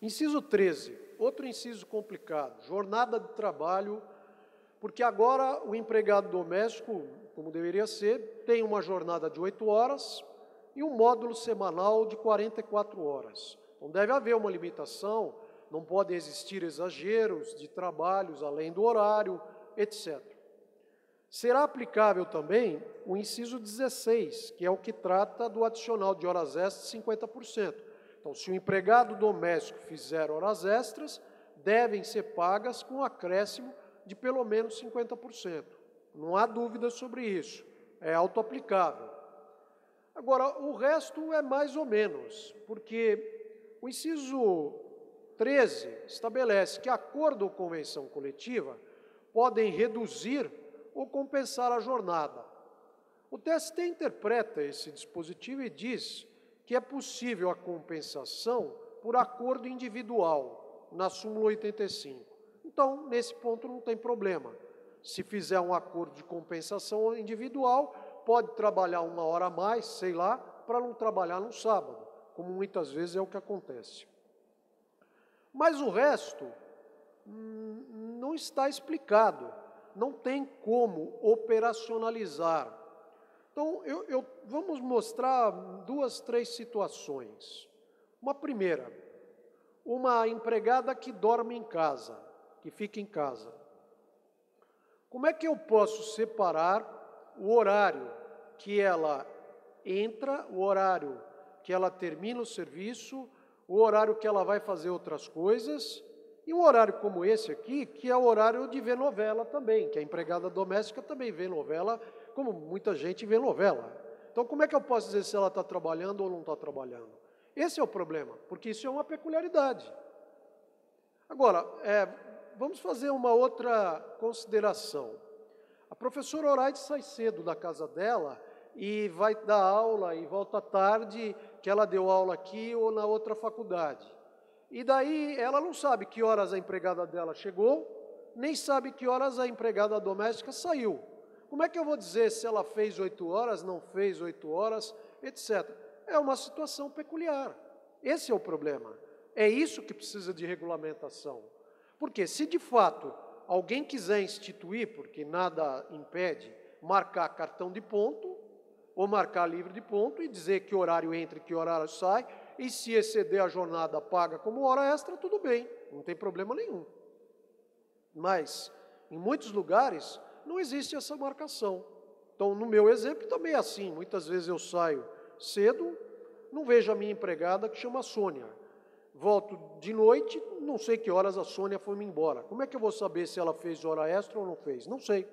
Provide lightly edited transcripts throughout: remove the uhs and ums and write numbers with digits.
Inciso 13, outro inciso complicado, jornada de trabalho, porque agora o empregado doméstico, como deveria ser, tem uma jornada de 8 horas e um módulo semanal de 44 horas. Então deve haver uma limitação, não podem existir exageros de trabalhos além do horário, etc. Será aplicável também o inciso 16, que é o que trata do adicional de horas extras de 50%. Então, se o empregado doméstico fizer horas extras, devem ser pagas com acréscimo de pelo menos 50%. Não há dúvida sobre isso, é autoaplicável. Agora, o resto é mais ou menos, porque o inciso 13 estabelece que acordo ou convenção coletiva podem reduzir ou compensar a jornada. O TST interpreta esse dispositivo e diz que é possível a compensação por acordo individual, na súmula 85. Então, nesse ponto não tem problema. Se fizer um acordo de compensação individual, pode trabalhar 1 hora a mais, sei lá, para não trabalhar no sábado, como muitas vezes é o que acontece. Mas o resto não está explicado, não tem como operacionalizar. Então, vamos mostrar 2, 3 situações. Uma primeira, uma empregada que dorme em casa, que fica em casa. Como é que eu posso separar o horário que ela entra, o horário que ela termina o serviço, o horário que ela vai fazer outras coisas, e um horário como esse aqui, que é o horário de ver novela também, que a empregada doméstica também vê novela, como muita gente vê novela. Então, como é que eu posso dizer se ela está trabalhando ou não está trabalhando? Esse é o problema, porque isso é uma peculiaridade. Agora, vamos fazer uma outra consideração. A professora Horaide sai cedo da casa dela e vai dar aula e volta tarde, que ela deu aula aqui ou na outra faculdade. E daí ela não sabe que horas a empregada dela chegou, nem sabe que horas a empregada doméstica saiu. Como é que eu vou dizer se ela fez 8 horas, não fez 8 horas, etc. É uma situação peculiar. Esse é o problema. É isso que precisa de regulamentação. Porque se de fato alguém quiser instituir, porque nada impede, marcar cartão de ponto, ou marcar livre de ponto e dizer que horário entra e que horário sai, e se exceder a jornada paga como hora extra, tudo bem, não tem problema nenhum. Mas, em muitos lugares, não existe essa marcação. Então, no meu exemplo, também é assim. Muitas vezes eu saio cedo, não vejo a minha empregada, que chama Sônia. Volto de noite, não sei que horas a Sônia foi-me embora. Como é que eu vou saber se ela fez hora extra ou não fez? Não sei.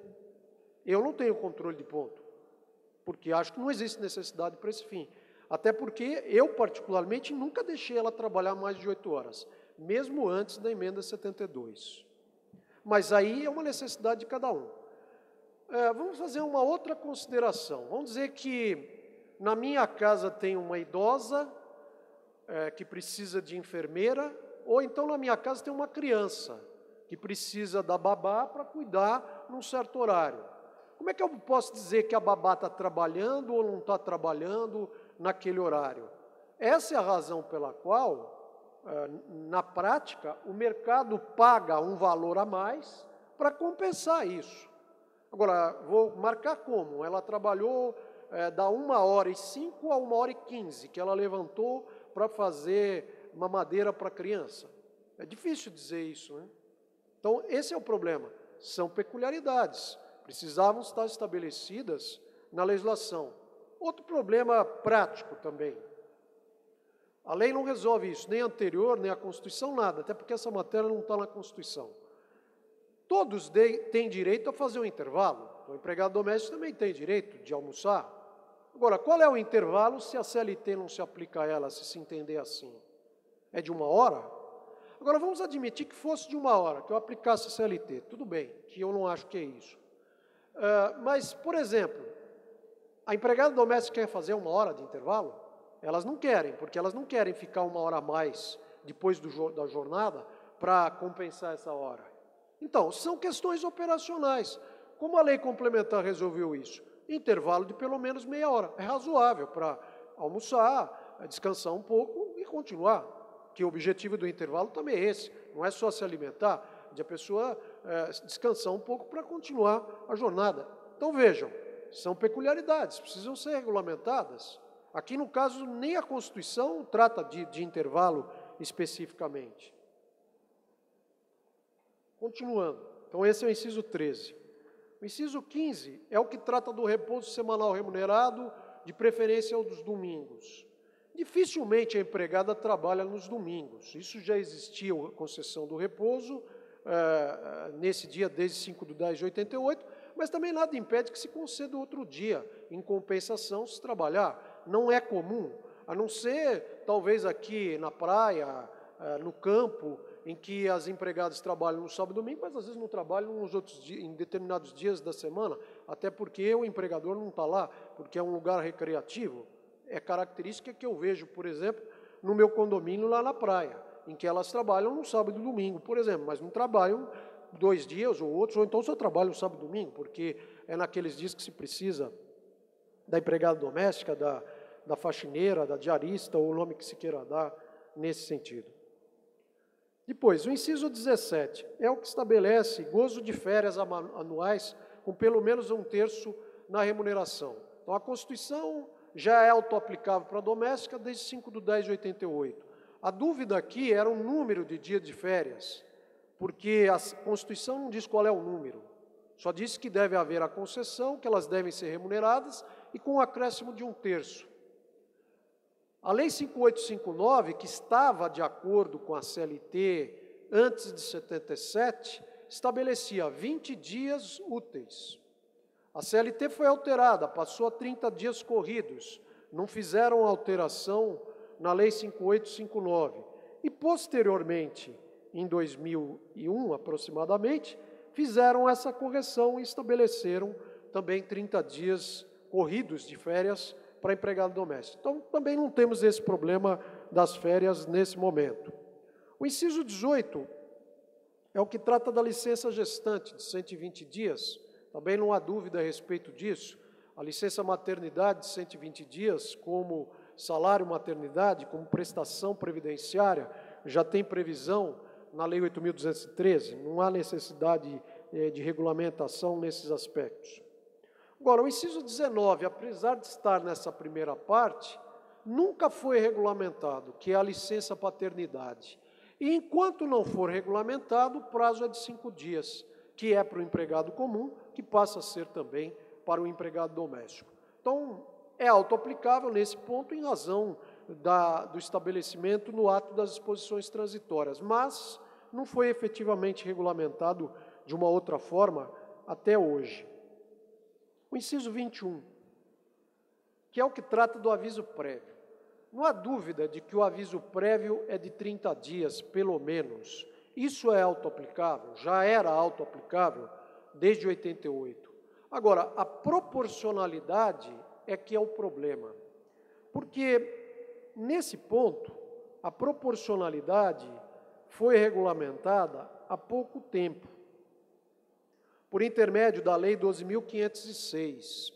Eu não tenho controle de ponto, porque acho que não existe necessidade para esse fim. Até porque eu, particularmente, nunca deixei ela trabalhar mais de 8 horas, mesmo antes da emenda 72. Mas aí é uma necessidade de cada um. Vamos fazer uma outra consideração. Vamos dizer que na minha casa tem uma idosa que precisa de enfermeira, ou então na minha casa tem uma criança que precisa da babá para cuidar num certo horário. Como é que eu posso dizer que a babá está trabalhando ou não está trabalhando naquele horário? Essa é a razão pela qual, na prática, o mercado paga um valor a mais para compensar isso. Agora, vou marcar como? Ela trabalhou da 1h05 a 1h15, que ela levantou para fazer mamadeira para a criança. É difícil dizer isso, né? Então, esse é o problema. São peculiaridades. Precisavam estar estabelecidas na legislação. Outro problema prático também. A lei não resolve isso, nem a anterior, nem a Constituição, nada, até porque essa matéria não está na Constituição. Todos têm direito a fazer um intervalo. O empregado doméstico também tem direito de almoçar. Agora, qual é o intervalo se a CLT não se aplica a ela, se entender assim? É de 1 hora? Agora, vamos admitir que fosse de 1 hora, que eu aplicasse a CLT. Tudo bem, que eu não acho que é isso. Mas, por exemplo, a empregada doméstica quer fazer 1 hora de intervalo? Elas não querem, porque elas não querem ficar 1 hora a mais depois da jornada para compensar essa hora. Então, são questões operacionais. Como a lei complementar resolveu isso? Intervalo de pelo menos meia hora. É razoável para almoçar, descansar um pouco e continuar. porque o objetivo do intervalo também é esse, não é só se alimentar, de a pessoa descansar um pouco para continuar a jornada. Então, vejam, são peculiaridades, precisam ser regulamentadas. Aqui, no caso, nem a Constituição trata de intervalo especificamente. Continuando, então esse é o inciso 13. O inciso 15 é o que trata do repouso semanal remunerado, de preferência aos domingos. Dificilmente a empregada trabalha nos domingos. Isso já existia a concessão do repouso, nesse dia desde 5/10/88, mas também nada impede que se conceda outro dia, em compensação, se trabalhar. Não é comum, a não ser, talvez aqui na praia, no campo, em que as empregadas trabalham no sábado e domingo, mas às vezes não trabalham nos outros dias, em determinados dias da semana, até porque o empregador não está lá, porque é um lugar recreativo. É característica que eu vejo, por exemplo, no meu condomínio lá na praia, em que elas trabalham no sábado e domingo, por exemplo, mas não trabalham 2 dias ou outros, ou então só trabalham sábado e domingo, porque é naqueles dias que se precisa da empregada doméstica, da faxineira, da diarista, ou o nome que se queira dar nesse sentido. Depois, o inciso 17 é o que estabelece gozo de férias anuais com pelo menos 1/3 na remuneração. Então, a Constituição já é autoaplicável para a doméstica desde 5/10/88. A dúvida aqui era o número de dias de férias, porque a Constituição não diz qual é o número, só diz que deve haver a concessão, que elas devem ser remuneradas e com um acréscimo de 1/3. A Lei 5859, que estava de acordo com a CLT antes de 77, estabelecia 20 dias úteis. A CLT foi alterada, passou a 30 dias corridos, não fizeram alteração na Lei 5859. E, posteriormente, em 2001, aproximadamente, fizeram essa correção e estabeleceram também 30 dias corridos de férias para empregado doméstico. Então, também não temos esse problema das férias nesse momento. O inciso 18 é o que trata da licença gestante de 120 dias, também não há dúvida a respeito disso. A licença maternidade de 120 dias, como salário maternidade, como prestação previdenciária, já tem previsão na Lei 8.213, não há necessidade de regulamentação nesses aspectos. Agora, o inciso 19, apesar de estar nessa primeira parte, nunca foi regulamentado, que é a licença paternidade. E enquanto não for regulamentado, o prazo é de 5 dias, que é para o empregado comum, que passa a ser também para o empregado doméstico. Então, é autoaplicável nesse ponto em razão do estabelecimento no ato das disposições transitórias, mas não foi efetivamente regulamentado de uma outra forma até hoje. O inciso 21, que é o que trata do aviso prévio. Não há dúvida de que o aviso prévio é de 30 dias, pelo menos. Isso é autoaplicável, já era autoaplicável desde 88. Agora, a proporcionalidade é que é o problema, porque, nesse ponto, a proporcionalidade foi regulamentada há pouco tempo, por intermédio da Lei 12.506,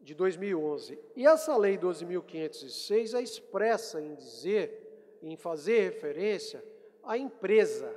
de 2011. E essa Lei 12.506 é expressa em fazer referência à empresa.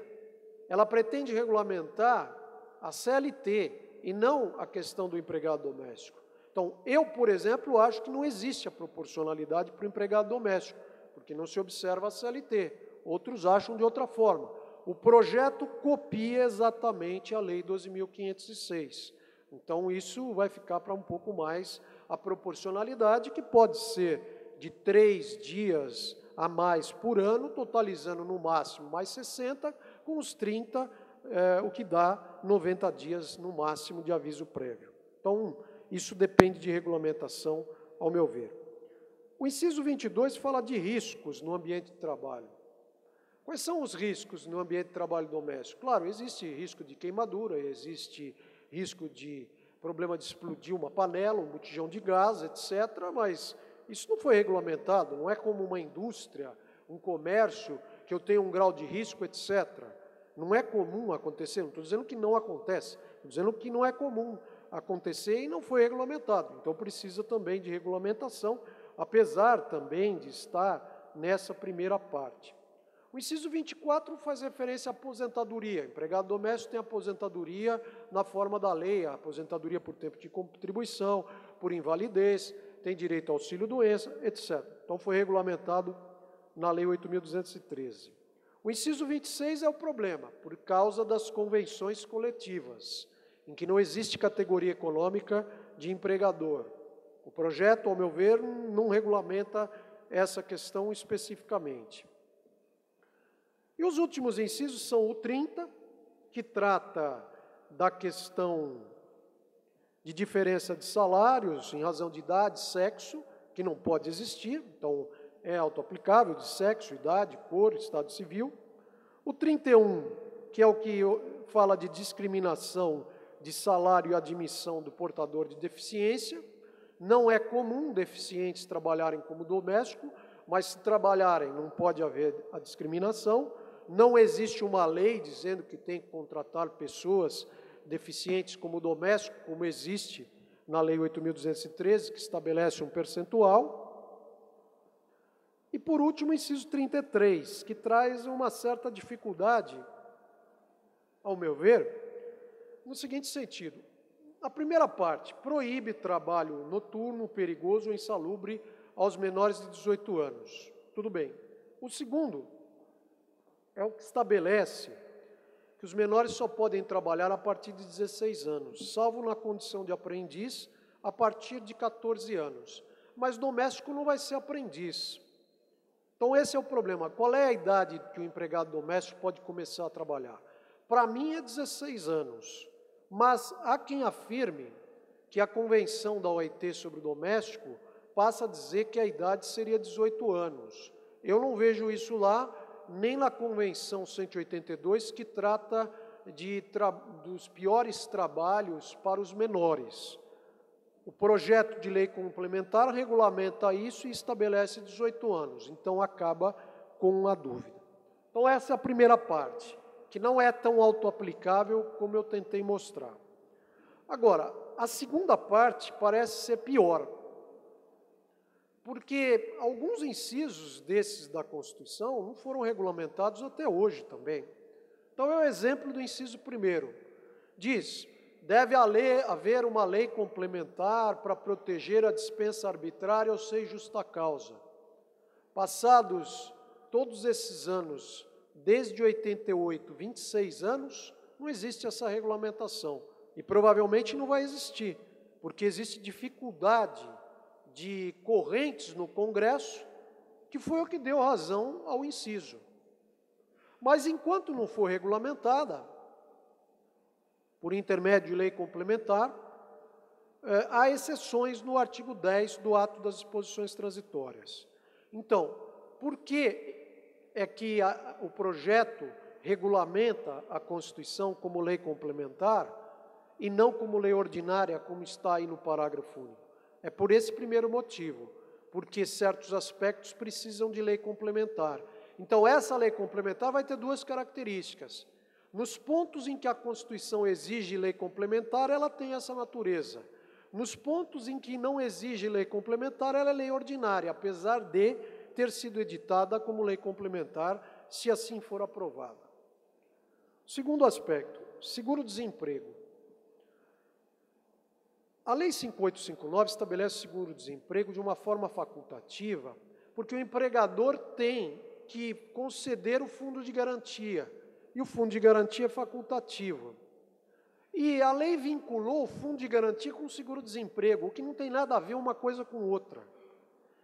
Ela pretende regulamentar a CLT e não a questão do empregado doméstico. Então, eu, por exemplo, acho que não existe a proporcionalidade para o empregado doméstico, porque não se observa a CLT. Outros acham de outra forma. O projeto copia exatamente a Lei 12.506. Então, isso vai ficar para um pouco mais a proporcionalidade, que pode ser de 3 dias a mais por ano, totalizando no máximo mais 60, com os 30, o que dá 90 dias no máximo de aviso prévio. Então, isso depende de regulamentação, ao meu ver. O inciso 22 fala de riscos no ambiente de trabalho. Quais são os riscos no ambiente de trabalho doméstico? Claro, existe risco de queimadura, existe risco de problema de explodir uma panela, um botijão de gás, etc., mas isso não foi regulamentado, não é como uma indústria, um comércio, que eu tenho um grau de risco, etc. Não é comum acontecer, não estou dizendo que não acontece, estou dizendo que não é comum acontecer e não foi regulamentado. Então, precisa também de regulamentação, apesar também de estar nessa primeira parte. O inciso 24 faz referência à aposentadoria. O empregado doméstico tem aposentadoria na forma da lei, a aposentadoria por tempo de contribuição, por invalidez, tem direito ao auxílio-doença, etc. Então, foi regulamentado na Lei 8.213. O inciso 26 é o problema, por causa das convenções coletivas, em que não existe categoria econômica de empregador. O projeto, ao meu ver, não regulamenta essa questão especificamente. E os últimos incisos são o 30, que trata da questão de diferença de salários em razão de idade, sexo, que não pode existir, então é autoaplicável de sexo, idade, cor, estado civil. O 31, que é o que fala de discriminação de salário e admissão do portador de deficiência. Não é comum deficientes trabalharem como doméstico, mas se trabalharem não pode haver a discriminação. Não existe uma lei dizendo que tem que contratar pessoas deficientes como doméstico, como existe na Lei 8.213, que estabelece um percentual. E, por último, o inciso 33, que traz uma certa dificuldade, ao meu ver, no seguinte sentido. A primeira parte, proíbe trabalho noturno, perigoso ou insalubre aos menores de 18 anos. Tudo bem. O segundo é o que estabelece que os menores só podem trabalhar a partir de 16 anos, salvo na condição de aprendiz a partir de 14 anos. Mas doméstico não vai ser aprendiz. Então esse é o problema. Qual é a idade que o empregado doméstico pode começar a trabalhar? Para mim é 16 anos. Mas há quem afirme que a Convenção da OIT sobre o doméstico passa a dizer que a idade seria 18 anos. Eu não vejo isso lá, nem na Convenção 182, que trata dos piores trabalhos para os menores. O projeto de lei complementar regulamenta isso e estabelece 18 anos, então acaba com a dúvida. Então essa é a primeira parte, que não é tão autoaplicável como eu tentei mostrar. Agora, a segunda parte parece ser pior, porque alguns incisos desses da Constituição não foram regulamentados até hoje também. Então é o exemplo do inciso 1º. Diz, deve haver uma lei complementar para proteger a dispensa arbitrária ou sem justa causa. Passados todos esses anos, desde 88, 26 anos, não existe essa regulamentação. E provavelmente não vai existir, porque existe dificuldade de correntes no Congresso, que foi o que deu razão ao inciso. Mas enquanto não for regulamentada, por intermédio de lei complementar, há exceções no artigo 10 do ato das disposições transitórias. Então, por que é que o projeto regulamenta a Constituição como lei complementar e não como lei ordinária, como está aí no parágrafo único? É por esse primeiro motivo, porque certos aspectos precisam de lei complementar. Então, essa lei complementar vai ter duas características. Nos pontos em que a Constituição exige lei complementar, ela tem essa natureza. Nos pontos em que não exige lei complementar, ela é lei ordinária, apesar de ter sido editada como lei complementar, se assim for aprovada. Segundo aspecto, seguro-desemprego. A Lei 5859 estabelece o seguro-desemprego de uma forma facultativa, porque o empregador tem que conceder o fundo de garantia, e o fundo de garantia é facultativo. E a lei vinculou o fundo de garantia com o seguro-desemprego, o que não tem nada a ver uma coisa com outra.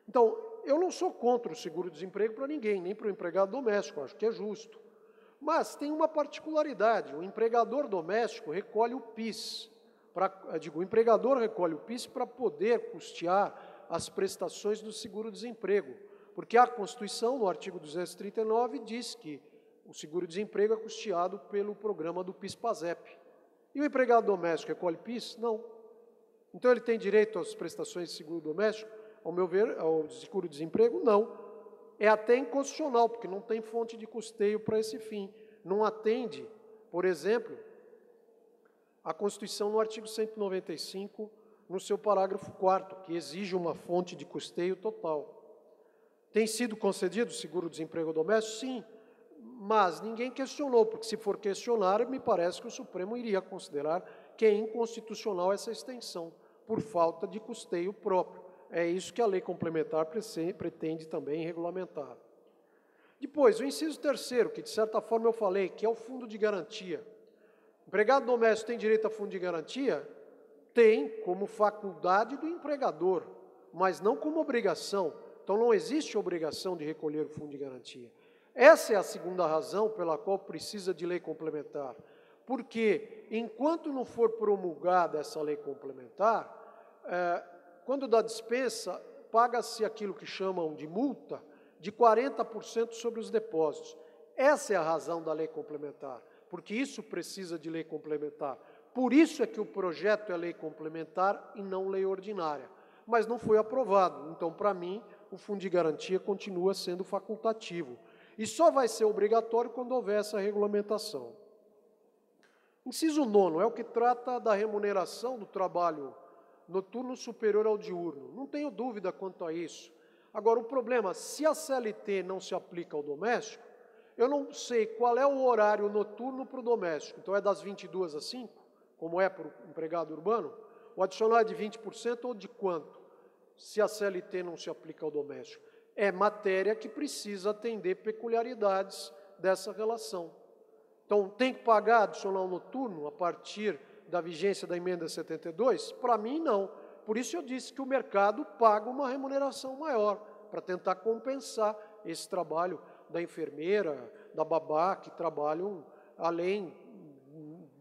Então, eu não sou contra o seguro-desemprego para ninguém, nem para o empregado doméstico, acho que é justo. Mas tem uma particularidade, o empregador doméstico recolhe o PIS, o empregador recolhe o PIS para poder custear as prestações do seguro-desemprego, porque a Constituição, no artigo 239, diz que o seguro-desemprego é custeado pelo programa do PIS-PASEP. E o empregado doméstico recolhe PIS? Não. Então ele tem direito às prestações de seguro doméstico? Ao meu ver, ao seguro-desemprego? Não. É até inconstitucional, porque não tem fonte de custeio para esse fim. Não atende, por exemplo, a Constituição no artigo 195, no seu parágrafo 4º, que exige uma fonte de custeio total. Tem sido concedido seguro-desemprego doméstico? Sim, Mas ninguém questionou, porque se for questionar, me parece que o Supremo iria considerar que é inconstitucional essa extensão, por falta de custeio próprio. É isso que a lei complementar pretende também regulamentar. Depois, o inciso terceiro, que de certa forma eu falei, que é o fundo de garantia. O empregado doméstico tem direito a fundo de garantia? Tem, como faculdade do empregador, mas não como obrigação. Então, não existe obrigação de recolher o fundo de garantia. Essa é a segunda razão pela qual precisa de lei complementar. Porque, enquanto não for promulgada essa lei complementar, quando dá dispensa, paga-se aquilo que chamam de multa de 40% sobre os depósitos. Essa é a razão da lei complementar, porque isso precisa de lei complementar. Por isso é que o projeto é lei complementar e não lei ordinária. Mas não foi aprovado. Então, para mim, o fundo de garantia continua sendo facultativo. E só vai ser obrigatório quando houver essa regulamentação. Inciso 9 é o que trata da remuneração do trabalho noturno superior ao diurno. Não tenho dúvida quanto a isso. Agora, o problema, se a CLT não se aplica ao doméstico, eu não sei qual é o horário noturno para o doméstico. Então, é das 22 às 5, como é para o empregado urbano? O adicional é de 20% ou de quanto? Se a CLT não se aplica ao doméstico. É matéria que precisa atender peculiaridades dessa relação. Então, tem que pagar adicional noturno a partir da vigência da emenda 72? Para mim, não. Por isso eu disse que o mercado paga uma remuneração maior, para tentar compensar esse trabalho da enfermeira, da babá, que trabalham além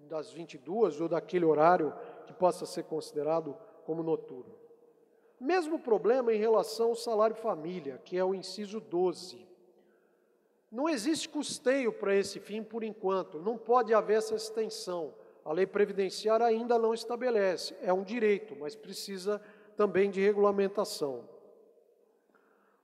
das 22 ou daquele horário que possa ser considerado como noturno. Mesmo problema em relação ao salário família, que é o inciso 12. Não existe custeio para esse fim por enquanto, não pode haver essa extensão. A lei previdenciária ainda não estabelece, é um direito, mas precisa também de regulamentação.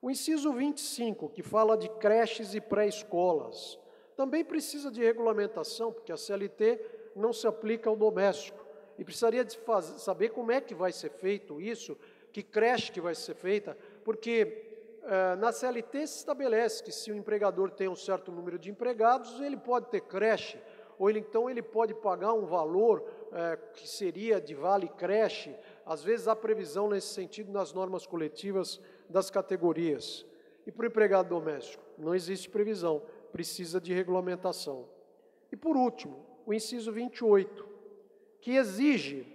O inciso 25, que fala de creches e pré-escolas, também precisa de regulamentação, porque a CLT não se aplica ao doméstico. E precisaria de saber como é que vai ser feito isso, que creche que vai ser feita, porque na CLT se estabelece que se o empregador tem um certo número de empregados, ele pode ter creche, ou então ele pode pagar um valor que seria de vale creche. Às vezes há previsão nesse sentido nas normas coletivas das categorias. E para o empregado doméstico, não existe previsão, precisa de regulamentação. E por último, o inciso 28, que exige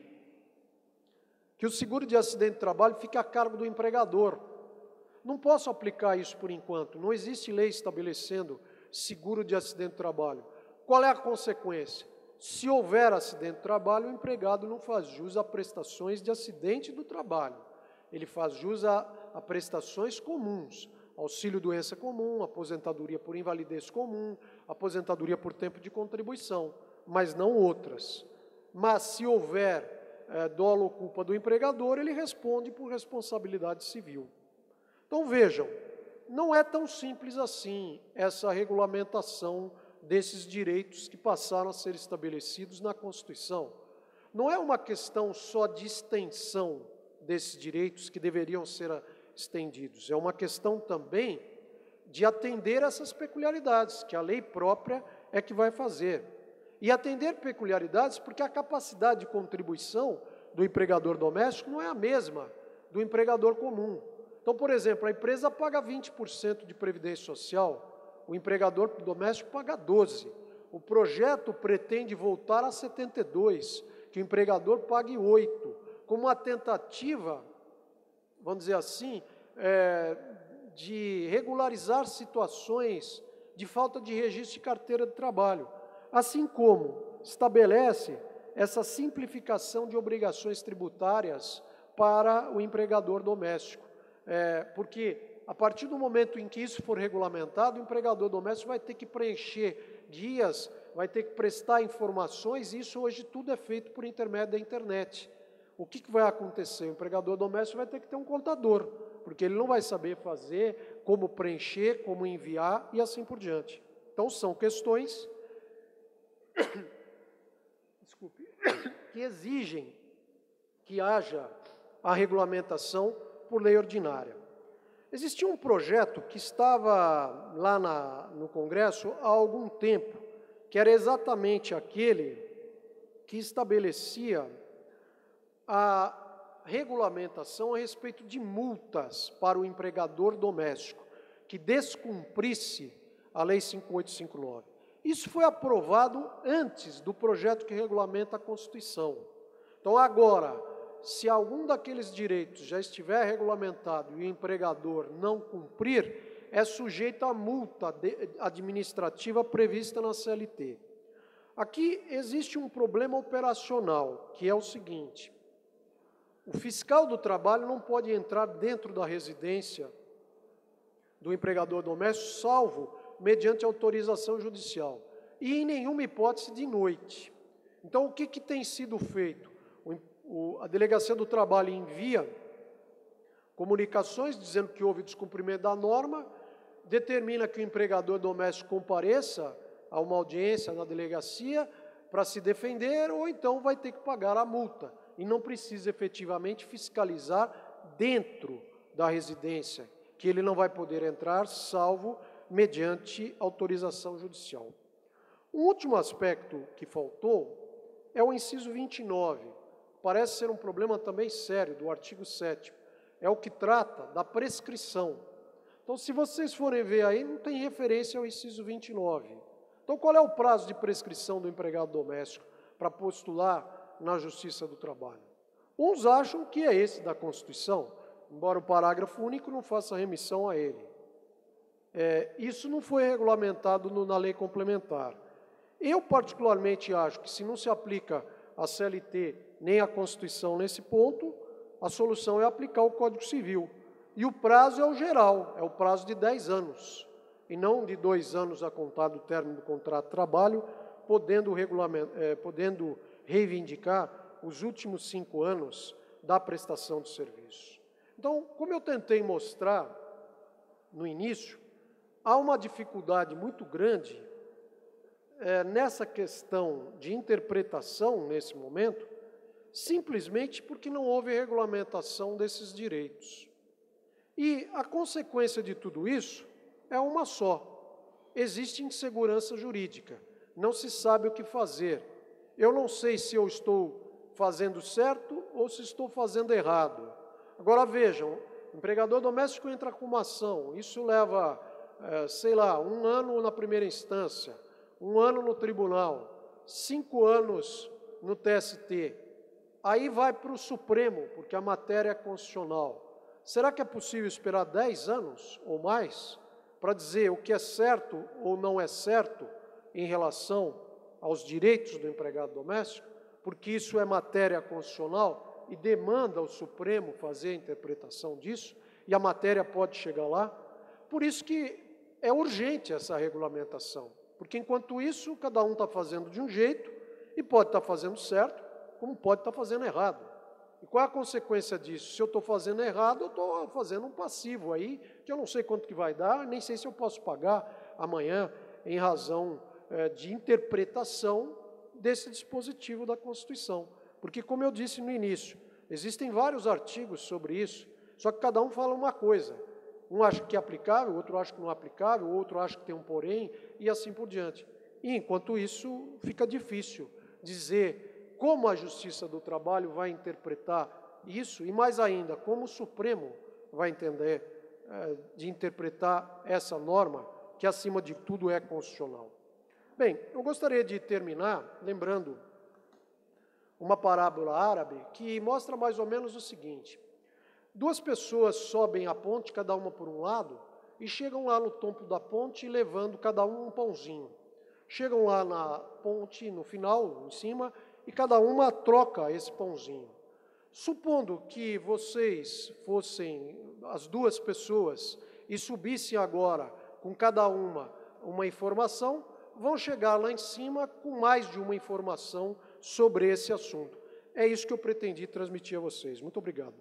que o seguro de acidente de trabalho fique a cargo do empregador. Não posso aplicar isso por enquanto, não existe lei estabelecendo seguro de acidente de trabalho. Qual é a consequência? Se houver acidente de trabalho, o empregado não faz jus a prestações de acidente do trabalho. Ele faz jus a prestações comuns, auxílio-doença comum, aposentadoria por invalidez comum, aposentadoria por tempo de contribuição, mas não outras. Mas se houver dolo ou culpa do empregador, ele responde por responsabilidade civil. Então vejam, não é tão simples assim essa regulamentação desses direitos que passaram a ser estabelecidos na Constituição. Não é uma questão só de extensão desses direitos que deveriam ser estendidos, é uma questão também de atender essas peculiaridades, que a lei própria é que vai fazer. E atender peculiaridades porque a capacidade de contribuição do empregador doméstico não é a mesma do empregador comum. Então, por exemplo, a empresa paga 20% de previdência social, o empregador doméstico paga 12%. O projeto pretende voltar a 72%, que o empregador pague 8%, como uma tentativa, vamos dizer assim, de regularizar situações de falta de registro de carteira de trabalho, assim como estabelece essa simplificação de obrigações tributárias para o empregador doméstico. Porque a partir do momento em que isso for regulamentado, o empregador doméstico vai ter que preencher guias, vai ter que prestar informações, e isso hoje tudo é feito por intermédio da internet. O que vai acontecer? O empregador doméstico vai ter que ter um contador, porque ele não vai saber fazer, como preencher, como enviar e assim por diante. Então, são questões que exigem que haja a regulamentação por lei ordinária. Existia um projeto que estava lá no Congresso há algum tempo, que era exatamente aquele que estabelecia a regulamentação a respeito de multas para o empregador doméstico, que descumprisse a Lei 5859. Isso foi aprovado antes do projeto que regulamenta a Constituição. Então, agora, se algum daqueles direitos já estiver regulamentado e o empregador não cumprir, é sujeito à multa administrativa prevista na CLT. Aqui existe um problema operacional, que é o seguinte: o fiscal do trabalho não pode entrar dentro da residência do empregador doméstico, salvo mediante autorização judicial, e em nenhuma hipótese de noite. Então, o que tem sido feito? A Delegacia do Trabalho envia comunicações dizendo que houve descumprimento da norma, determina que o empregador doméstico compareça a uma audiência na delegacia para se defender, ou então vai ter que pagar a multa, e não precisa efetivamente fiscalizar dentro da residência, que ele não vai poder entrar, salvo mediante autorização judicial. Um último aspecto que faltou é o inciso 29, parece ser um problema também sério, do artigo 7º, é o que trata da prescrição. Então, se vocês forem ver aí, não tem referência ao inciso 29. Então, qual é o prazo de prescrição do empregado doméstico para postular na Justiça do Trabalho? Uns acham que é esse da Constituição, embora o parágrafo único não faça remissão a ele. Isso não foi regulamentado na lei complementar. Eu, particularmente, acho que se não se aplica a CLT nem a Constituição nesse ponto, a solução é aplicar o Código Civil. E o prazo é o geral, é o prazo de 10 anos, e não de 2 anos a contar do término do contrato de trabalho, podendo reivindicar os últimos 5 anos da prestação de serviço. Então, como eu tentei mostrar no início, há uma dificuldade muito grande nessa questão de interpretação, nesse momento, simplesmente porque não houve regulamentação desses direitos. E a consequência de tudo isso é uma só: existe insegurança jurídica, não se sabe o que fazer. Eu não sei se eu estou fazendo certo ou se estou fazendo errado. Agora vejam, o empregador doméstico entra com uma ação, isso leva, sei lá, 1 ano na primeira instância, 1 ano no tribunal, 5 anos no TST, aí vai para o Supremo, porque a matéria é constitucional. Será que é possível esperar 10 anos ou mais para dizer o que é certo ou não é certo em relação aos direitos do empregado doméstico? Porque isso é matéria constitucional e demanda ao Supremo fazer a interpretação disso, e a matéria pode chegar lá. Por isso que é urgente essa regulamentação, porque enquanto isso, cada um está fazendo de um jeito, e pode estar fazendo certo, como pode estar fazendo errado. E qual é a consequência disso? Se eu estou fazendo errado, eu estou fazendo um passivo aí, que eu não sei quanto que vai dar, nem sei se eu posso pagar amanhã, em razão de interpretação desse dispositivo da Constituição. Porque, como eu disse no início, existem vários artigos sobre isso, só que cada um fala uma coisa. Um acha que é aplicável, outro acha que não é aplicável, outro acha que tem um porém, e assim por diante. E, enquanto isso, fica difícil dizer como a Justiça do Trabalho vai interpretar isso, e mais ainda, como o Supremo vai entender de interpretar essa norma, que acima de tudo é constitucional. Bem, eu gostaria de terminar lembrando uma parábola árabe que mostra mais ou menos o seguinte: 2 pessoas sobem a ponte, cada uma por um lado, e chegam lá no topo da ponte levando cada um pãozinho. Chegam lá na ponte, no final, em cima, e cada uma troca esse pãozinho. Supondo que vocês fossem as 2 pessoas e subissem agora com cada uma informação, vão chegar lá em cima com mais de uma informação sobre esse assunto. É isso que eu pretendi transmitir a vocês. Muito obrigado.